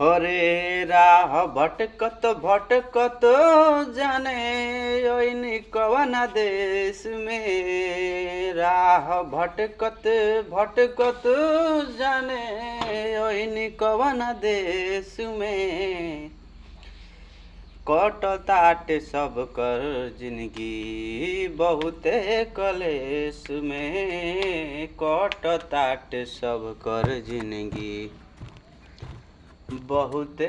हरे राह भटकत भटकत जाने ओइनी कवन देश में। राह भटकत भटकत जाने ओइनी कवन देश में। कटताटे सब कर जिंदगी बहुते कलेस में। कटताटे सब कर जिंदगी बहुते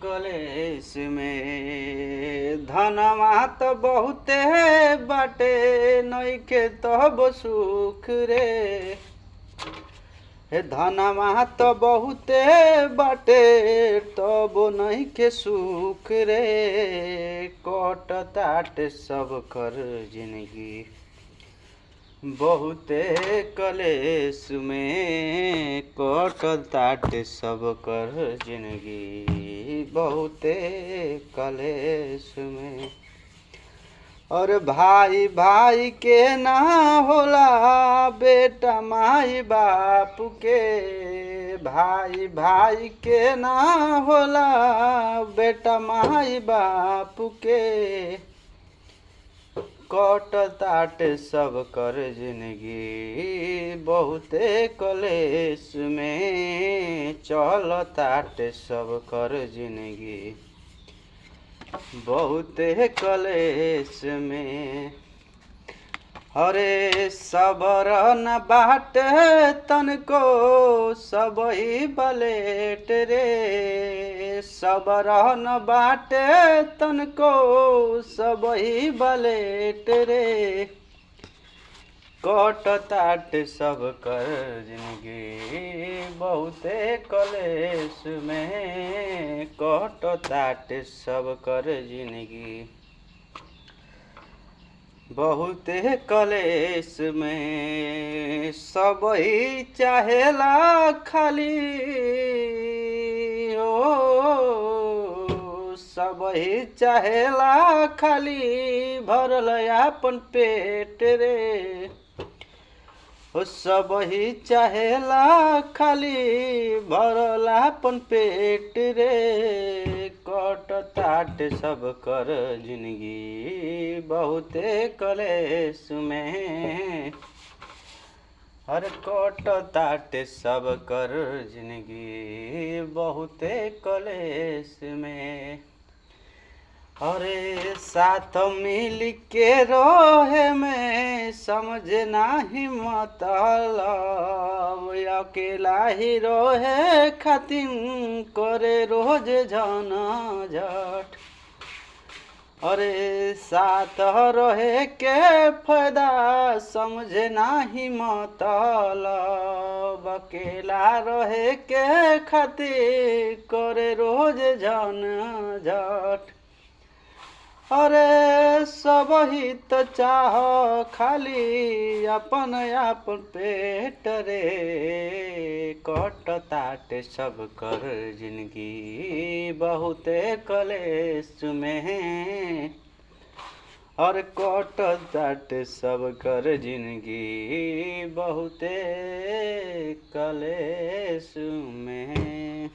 कलेस में। धनवा तो बहुते बाटे नइखे तब सुख रे। हे धनवा तो बहुते बाटे तब नइखे सुख रे। कटताटे सब कर जिंदगी बहुते कलेस में। कटताटे सब कर जिंदगी बहुते कलेस में। और भाई भाई के ना होला बेटा माई बाप के। भाई भाई के ना होला बेटा माई बाप के। कटताटे सब कर जिंदगी बहुते कलेस में। चलताटे सब कर जिंदगी बहुते कलेस में। हरे सबर न बाटे तनको सबही बलेट रे। सबर न बाटे तनको सबही बलेट रे। कटताटे सब कर जिंदगी बहुते कलेस में। कटताटे सब कर जिंदगी बहुते कलेस में। सबही चाहेला खाली सबही चाहेला खाली भरल आपन पेट रे। सबही चाहेला खाली भरल आपन पेट रे। कटताटे सब कर जिंदगी बहुते कलेस में। हर कटताटे सब कर जिंदगी बहुते कलेस में। अरे साथ मिल के रहे में समझ नाही मतलब। अकेला ही रहे खातिर करे रोज झनझट। अरे साथ रहे के फायदा समझ नाही मतलब। अकेला रहे के खातिर करे रोज झनझट। अरे सबही तो चाह खाली अपन आपन पेट रे। कटताटे सब कर जिंदगी बहुते कलेस में। और कटताटे सब कर जिंदगी बहुते कलेस में।